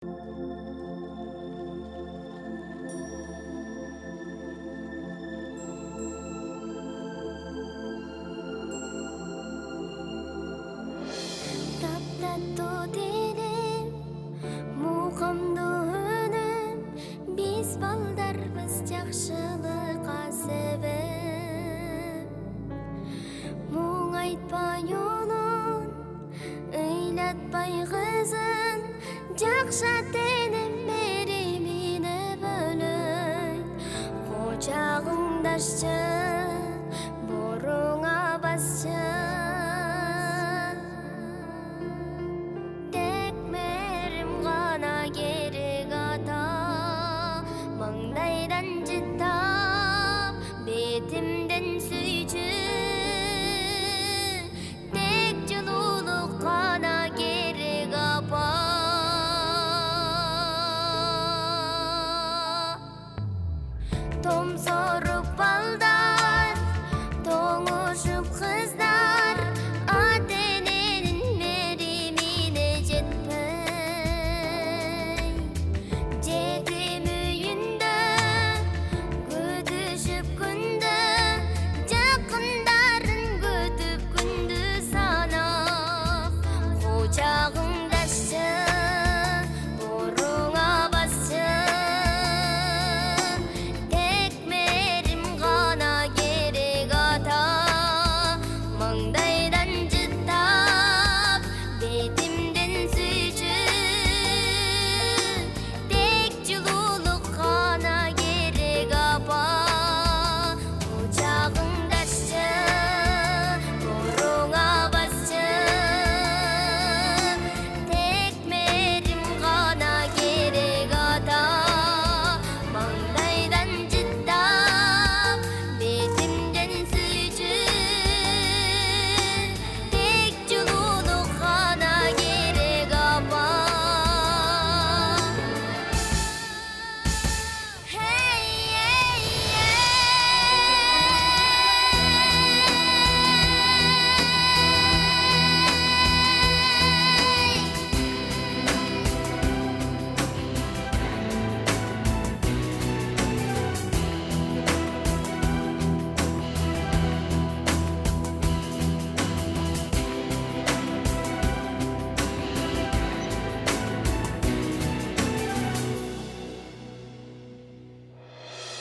Tattoo dilim, muqamdu önüm, biz baldarбыз жақшылыққа себеп. Мұң айтпай оның, ыйлатпай қызын, жақша тенім меремені бөлөй. Қочағыңдашчы, боруңа басчы. Маңдайдан жыттап, бетімден сүйчү, тек жылулық қана керек апа. Томсорып балдар, тоңушуп қыздар, ата-эненин меремине жетпей. Жетим үйүндө күтүшүп күндү, жакындарын күтүп күндү санап. Кучагыңдашчы, боруңа басчы, тек мерим гана керек ата. Маңдайдан жыттап, бетимден сүйчү, тек жылуулук гана керек апа. Кучагыңдашчы, боруңа басчы, тек мерим гана керек ата. Маңдайдан жыттап, бетимден сүйчү, тек жылуулук гана керек апа. Hey, hey,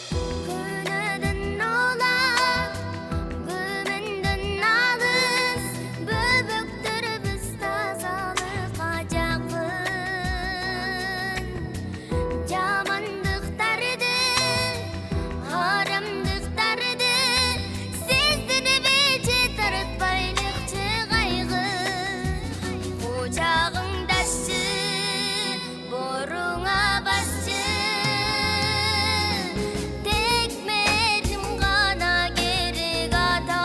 Күнөдөн улак, күмүндөн алыс, бөбөктөрүбүз тазалыкка жакын. Жамандыктарды, харамдыктарды сездирбечи таратпайлыкчы кайгы. Кучагыңдашчы, боруңа басчы, тек мерим гана керек ата.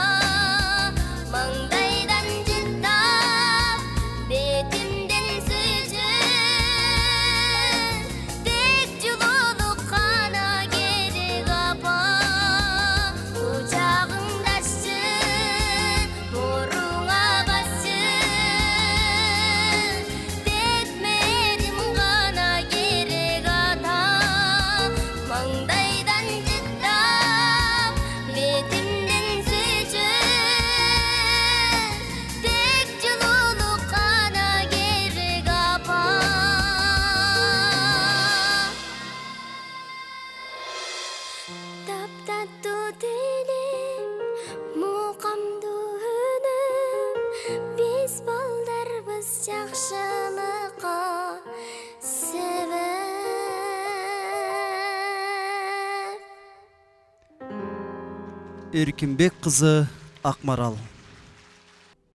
Маңдайдан жыттап, бетимден сүйчү, тек жылуулук гана керек апа. Кучагыңдашчы, боруңа басчы, тек мерим гана керек ата. Маңдайдан жыттап, бетимден сүйчү, тек жылуулук гана керек апа. Таптаттуу тилим, мукамдуу үнүм, биз балдарбыз жакшылыкка себеп. Эркинбек кызы Акмарал.